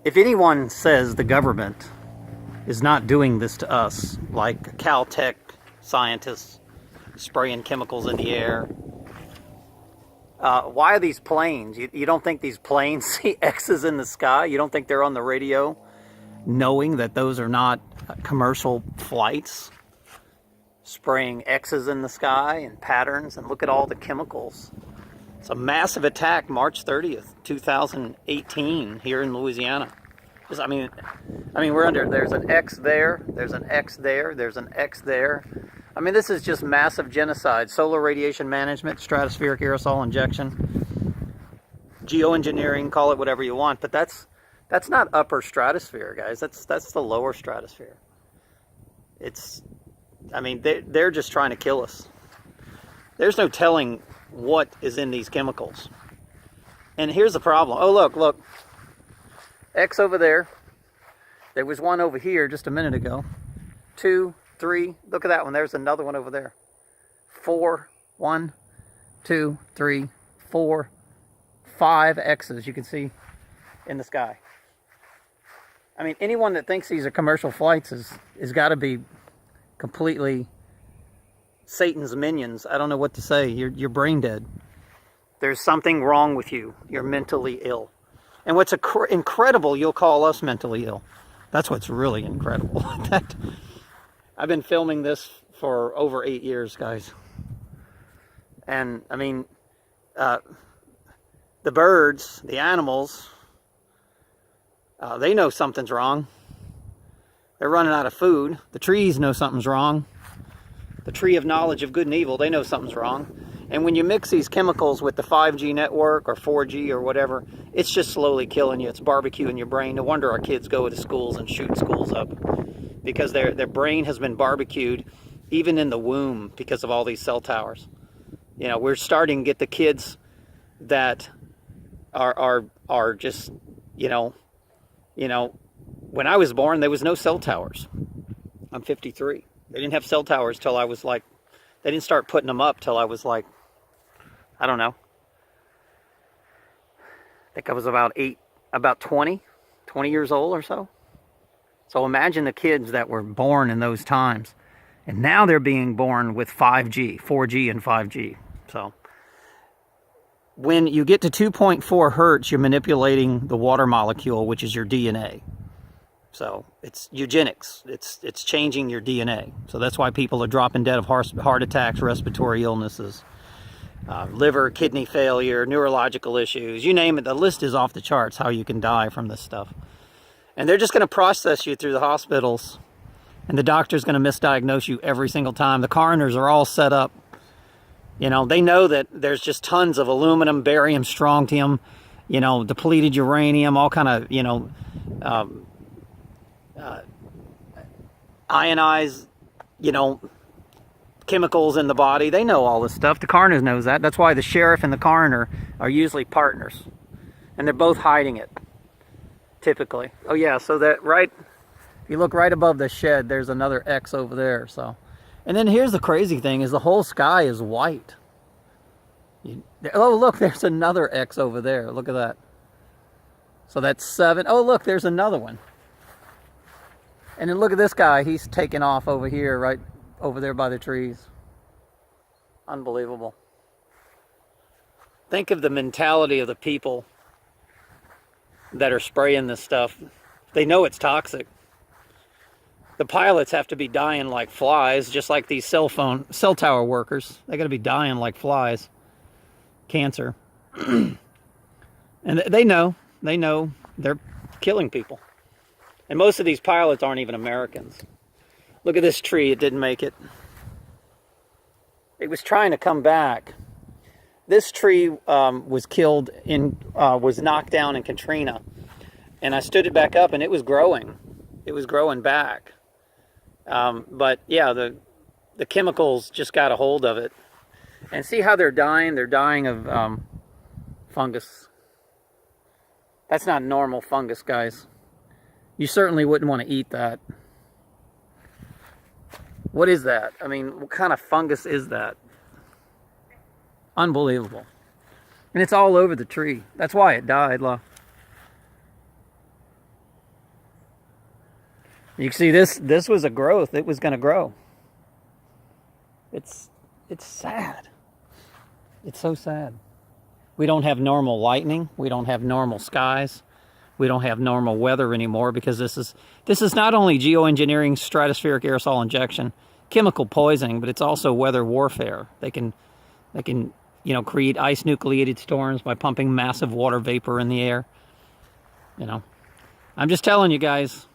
If anyone says the government is not doing this to us, like Caltech scientists spraying chemicals in the air, why are these planes? You don't think these planes see X's in the sky? You don't think they're on the radio knowing that those are not commercial flights spraying X's in the sky and patterns? And look at all the chemicals. It's a massive attack, March 30th, 2018, here in Louisiana. I mean, we're under, there's an X there, there's an X there, there's an X there. I mean, this is just massive genocide. Solar radiation management, stratospheric aerosol injection, geoengineering, call it whatever you want, but that's not upper stratosphere, guys. That's the lower stratosphere. I mean, they're just trying to kill us. There's no telling what is in these chemicals. And here's the problem. Oh, look. X over there. There was one over here just a minute ago. 2, 3. Look at that one. There's another one over there. 4. 1, 2, 3, 4, 5 X's you can see in the sky. I mean, anyone that thinks these are commercial flights is got to be completely Satan's minions. I don't know what to say. You're brain dead. There's something wrong with you. You're mentally ill. And what's incredible, you'll call us mentally ill. That's what's really incredible. I've been filming this for over 8 years, guys. And, I mean, the birds, the animals, they know something's wrong. They're running out of food. The trees know something's wrong. The tree of knowledge of good and evil, they know something's wrong. And when you mix these chemicals with the 5G network or 4G or whatever, it's just slowly killing you. It's barbecuing your brain. No wonder our kids go to schools and shoot schools up, because their brain has been barbecued even in the womb because of all these cell towers. You know, we're starting to get the kids that are just, you know, when I was born, there was no cell towers. I'm 53. They didn't have cell towers till I was like, they didn't start putting them up till I was like, I don't know. I think I was about 20 years old or so. So imagine the kids that were born in those times. And now they're being born with 5G, 4G and 5G. So when you get to 2.4 hertz, you're manipulating the water molecule, which is your DNA. So it's eugenics. It's changing your DNA. So that's why people are dropping dead of heart attacks, respiratory illnesses, liver, kidney failure, neurological issues. You name it, the list is off the charts how you can die from this stuff. And they're just going to process you through the hospitals. And the doctor's going to misdiagnose you every single time. The coroners are all set up. You know, they know that there's just tons of aluminum, barium, strontium, you know, depleted uranium, all kind of, you know, ionized, you know, chemicals in the body. They know all this stuff. The coroner knows that. That's why the sheriff and the coroner are usually partners. And they're both hiding it, typically. Oh yeah, so that if you look right above the shed, there's another X over there. So, and then here's the crazy thing, is the whole sky is white. Oh look, there's another X over there. Look at that. So that's 7. Oh look, there's another one. And then look at this guy. He's taking off over here, right over there by the trees. Unbelievable. Think of the mentality of the people that are spraying this stuff. They know it's toxic. The pilots have to be dying like flies, just like these cell tower workers. They got to be dying like flies. Cancer. And they know they're killing people. And most of these pilots aren't even Americans. Look at this tree, it didn't make it. It was trying to come back. This tree was knocked down in Katrina. And I stood it back up and it was growing. It was growing back. But yeah, the chemicals just got a hold of it. And see how they're dying? They're dying of fungus. That's not normal fungus, guys. You certainly wouldn't want to eat that. What is that? I mean, what kind of fungus is that? Unbelievable. And it's all over the tree. That's why it died, look. You can see this was a growth. It was going to grow. It's sad. It's so sad. We don't have normal lightning. We don't have normal skies. We don't have normal weather anymore because this is not only geoengineering, stratospheric aerosol injection, chemical poisoning, but it's also weather warfare. They can create ice nucleated storms by pumping massive water vapor in the air. I'm just telling you guys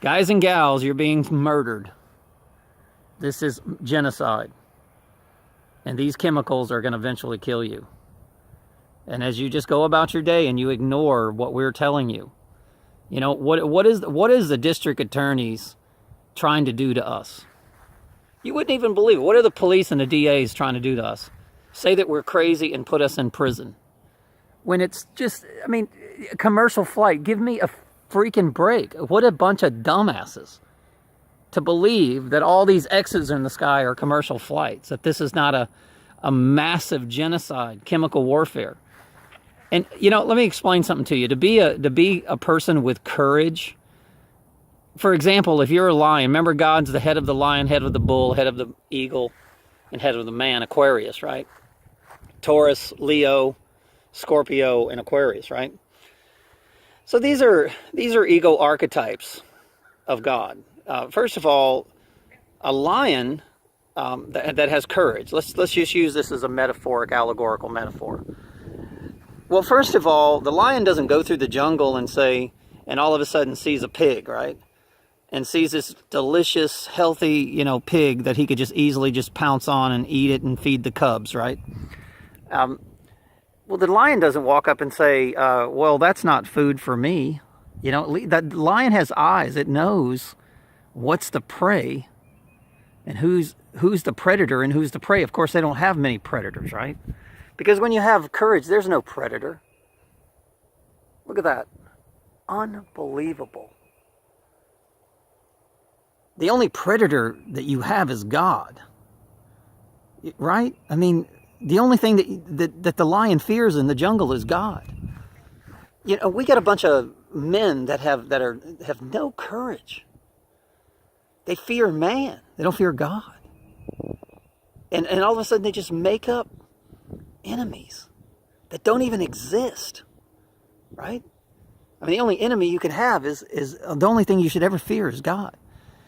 and gals, you're being murdered. This is genocide. And these chemicals are going to eventually kill you. And as you just go about your day and you ignore what we're telling you, what is the district attorneys trying to do to us? You wouldn't even believe it. What are the police and the DAs trying to do to us? Say that we're crazy and put us in prison. When it's just, a commercial flight. Give me a freaking break. What a bunch of dumbasses to believe that all these X's in the sky are commercial flights, that this is not a massive genocide, chemical warfare. And, let me explain something to you. To be a person with courage, for example, if you're a lion, remember God's the head of the lion, head of the bull, head of the eagle, and head of the man, Aquarius, right? Taurus, Leo, Scorpio, and Aquarius, right? So these are ego archetypes of God. First of all, a lion that has courage. Let's just use this as a metaphoric, allegorical metaphor. Well, first of all, the lion doesn't go through the jungle and all of a sudden sees a pig, right? And sees this delicious, healthy, pig that he could just easily just pounce on and eat it and feed the cubs, right? Well, the lion doesn't walk up and say, well, that's not food for me. That lion has eyes. It knows what's the prey and who's the predator and who's the prey. Of course, they don't have many predators, right? Because when you have courage, there's no predator. Look at that. Unbelievable. The only predator that you have is God. Right? The only thing that the lion fears in the jungle is God. We got a bunch of men that have no courage. They fear man. They don't fear God. And all of a sudden they just make up enemies that don't even exist. Right? The only enemy you can have is the only thing you should ever fear is God.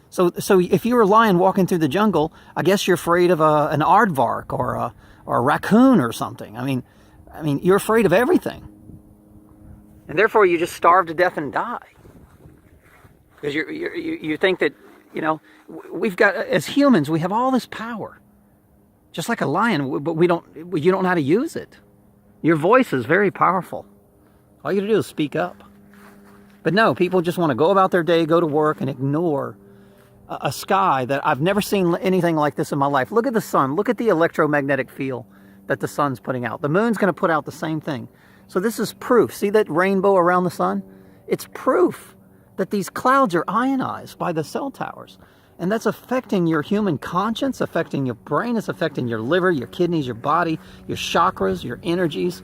So if you're a lion walking through the jungle, I guess you're afraid of an aardvark or a raccoon or something. You're afraid of everything. And therefore you just starve to death and die. Because you think that, we've got, as humans, we have all this power. Just like a lion, but you don't know how to use it. Your voice is very powerful. All you got to do is speak up. But no, people just want to go about their day, go to work, and ignore a sky that I've never seen anything like this in my life. Look at the sun. Look at the electromagnetic field that the sun's putting out. The moon's going to put out the same thing. So this is proof. See that rainbow around the sun? It's proof that these clouds are ionized by the cell towers. And that's affecting your human conscience, affecting your brain, it's affecting your liver, your kidneys, your body, your chakras, your energies.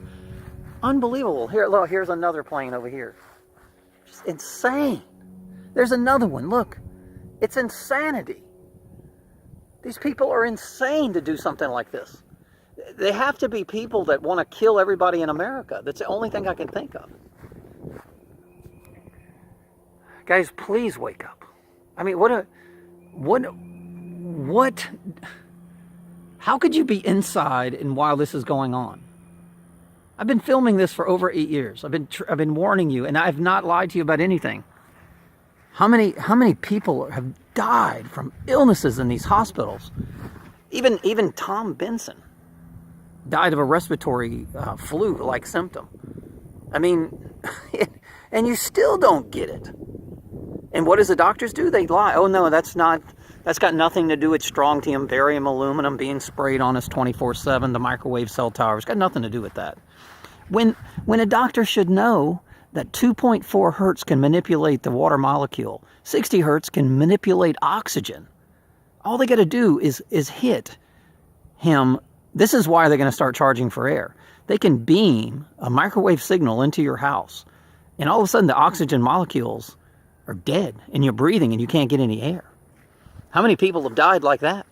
Unbelievable. Here, look, here's another plane over here. Just insane. There's another one, look. It's insanity. These people are insane to do something like this. They have to be people that want to kill everybody in America. That's the only thing I can think of. Guys, please wake up. What? How could you be inside and while this is going on? I've been filming this for over 8 years. I've been warning you, and I've not lied to you about anything. How many people have died from illnesses in these hospitals? Even Tom Benson died of a respiratory flu-like symptom. And you still don't get it. And what does the doctors do? They lie. Oh no, that's got nothing to do with strontium, barium, aluminum being sprayed on us 24/7. The microwave cell towers got nothing to do with that. When a doctor should know that 2.4 hertz can manipulate the water molecule, 60 hertz can manipulate oxygen. All they got to do is hit him. This is why they're going to start charging for air. They can beam a microwave signal into your house, and all of a sudden the oxygen molecules are dead, and you're breathing and you can't get any air. How many people have died like that?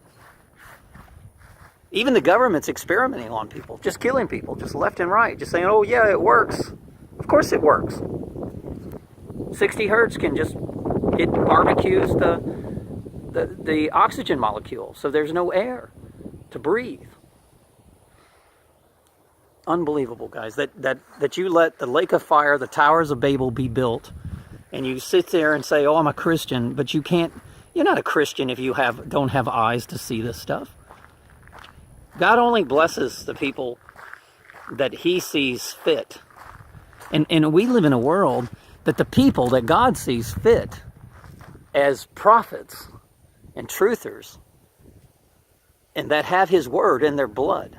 Even the government's experimenting on people, just killing people, just left and right, just saying, oh yeah, it works. Of course it works. 60 hertz can just, it barbecues the oxygen molecule, so there's no air to breathe. Unbelievable, guys, that you let the lake of fire, the towers of Babel be built, and you sit there and say, oh, I'm a Christian, but you can't, you're not a Christian if you don't have eyes to see this stuff. God only blesses the people that he sees fit. And we live in a world that the people that God sees fit as prophets and truthers, and that have his word in their blood,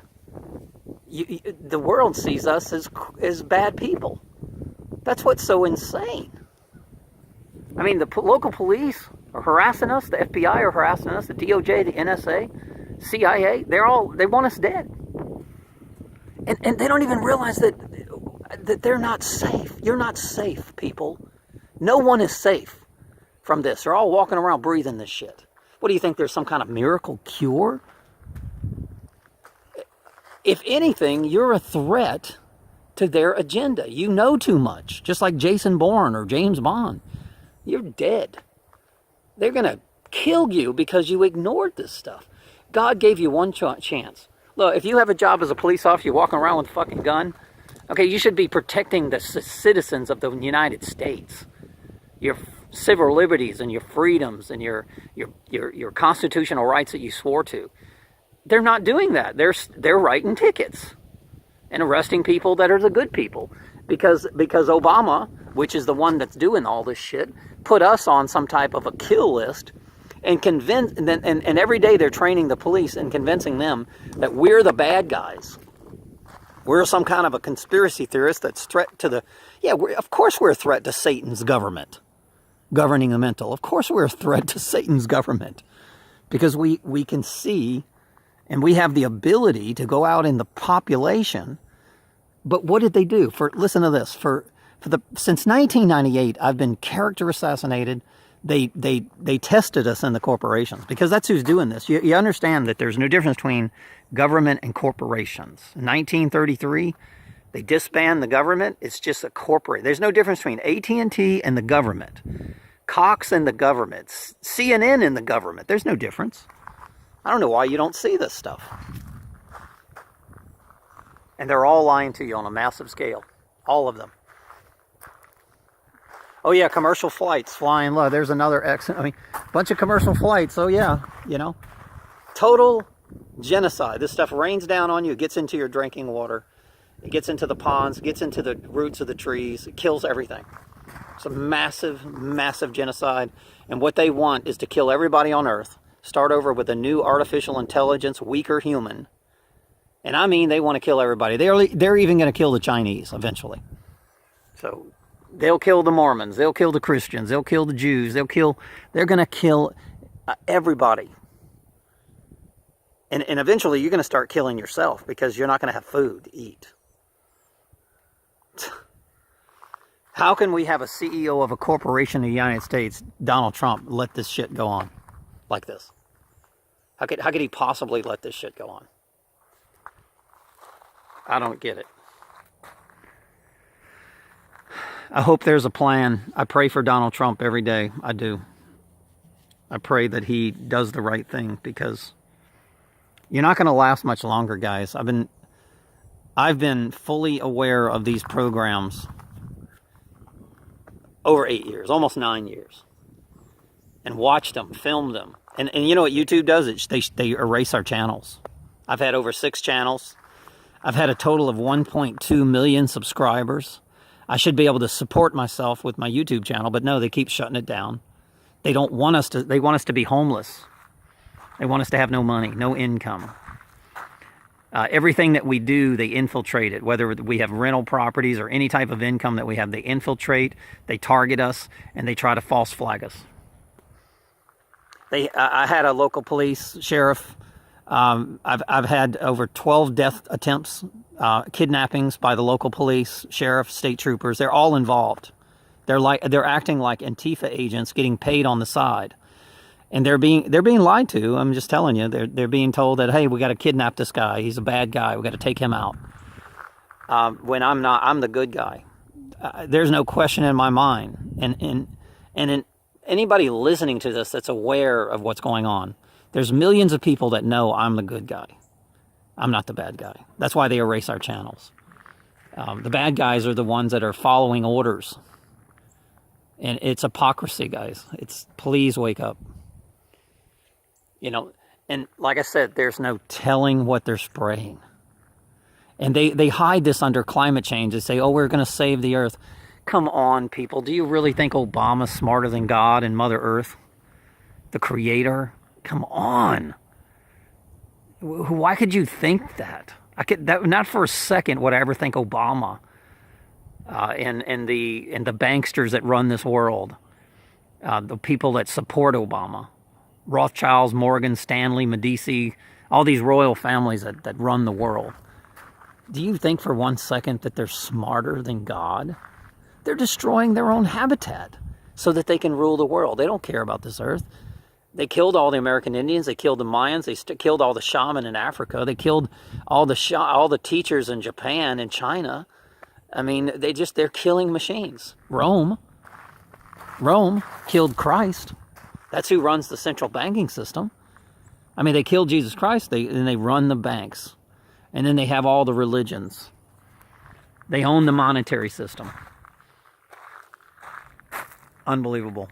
the world sees us as bad people. That's what's so insane. I mean, the local police are harassing us, the FBI are harassing us, the DOJ, the NSA, CIA, they want us dead. And they don't even realize that they're not safe. You're not safe, people. No one is safe from this. They're all walking around breathing this shit. What do you think, there's some kind of miracle cure? If anything, you're a threat to their agenda. You know too much. Just like Jason Bourne or James Bond. You're dead. They're going to kill you because you ignored this stuff. God gave you one chance. Look, if you have a job as a police officer, you're walking around with a fucking gun, okay, you should be protecting the citizens of the United States. Your civil liberties and your freedoms and your constitutional rights that you swore to. They're not doing that. They're writing tickets and arresting people that are the good people. Because Obama, which is the one that's doing all this shit, put us on some type of a kill list, and every day they're training the police and convincing them that we're the bad guys. We're some kind of a conspiracy theorist that's threat to the... Yeah, of course we're a threat to Satan's government, governing the mental. Of course we're a threat to Satan's government. Because we can see, and we have the ability to go out in the population. But what did they do? Listen to this. Since 1998, I've been character assassinated. They tested us in the corporations, because that's who's doing this. You understand that there's no difference between government and corporations. In 1933, they disbanded the government. It's just a corporate. There's no difference between AT&T and the government, Cox and the government, CNN and the government. There's no difference. I don't know why you don't see this stuff. And they're all lying to you on a massive scale. All of them. Oh yeah, commercial flights flying low. There's another bunch of commercial flights. Oh yeah, total genocide. This stuff rains down on you. It gets into your drinking water. It gets into the ponds. It gets into the roots of the trees. It kills everything. It's a massive, massive genocide. And what they want is to kill everybody on Earth. Start over with a new artificial intelligence, weaker human. And I mean, they want to kill everybody. They're even going to kill the Chinese eventually. So they'll kill the Mormons. They'll kill the Christians. They'll kill the Jews. They're going to kill everybody. And eventually you're going to start killing yourself, because you're not going to have food to eat. How can we have a CEO of a corporation in the United States, Donald Trump, let this shit go on like this? How could he possibly let this shit go on? I don't get it. I hope there's a plan. I pray for Donald Trump every day. I do. I pray that he does the right thing, because you're not going to last much longer, guys. I've been fully aware of these programs over 8 years, almost 9 years, and watched them, filmed them. And you know what YouTube does? They erase our channels. I've had over 6 channels. I've had a total of 1.2 million subscribers. I should be able to support myself with my YouTube channel, but no, they keep shutting it down. They want us to be homeless. They want us to have no money, no income. Everything that we do, they infiltrate it. Whether we have rental properties or any type of income that we have, they infiltrate, they target us, and they try to false flag us. I had a local police sheriff. I've had over 12 death attempts, kidnappings by the local police, sheriff, state troopers. They're all involved They're acting like Antifa agents getting paid on the side. And they're being lied to. I'm just telling you, they're being told that, hey, we got to kidnap this guy. He's a bad guy. We got to take him out. When I'm not, I'm the good guy. There's no question in my mind. And anybody listening to this that's aware of what's going on, there's millions of people that know I'm the good guy. I'm not the bad guy. That's why they erase our channels. The bad guys are the ones that are following orders. And it's hypocrisy, guys. Please wake up. You know, and like I said, there's no telling what they're spraying. And they hide this under climate change. They say, oh, we're going to save the earth. Come on, people. Do you really think Obama's smarter than God and Mother Earth, the creator? Come on. Why could you think that? Not for a second would I ever think Obama and the banksters that run this world, the people that support Obama, Rothschilds, Morgan, Stanley, Medici, all these royal families that run the world. Do you think for one second that they're smarter than God? They're destroying their own habitat so that they can rule the world. They don't care about this earth. They killed all the American Indians. They killed the Mayans. They killed all the shaman in Africa. They killed all the teachers in Japan and China. I mean, they're killing machines. Rome killed Christ. That's who runs the central banking system. I mean, they killed Jesus Christ, and they run the banks. And then they have all the religions. They own the monetary system. Unbelievable.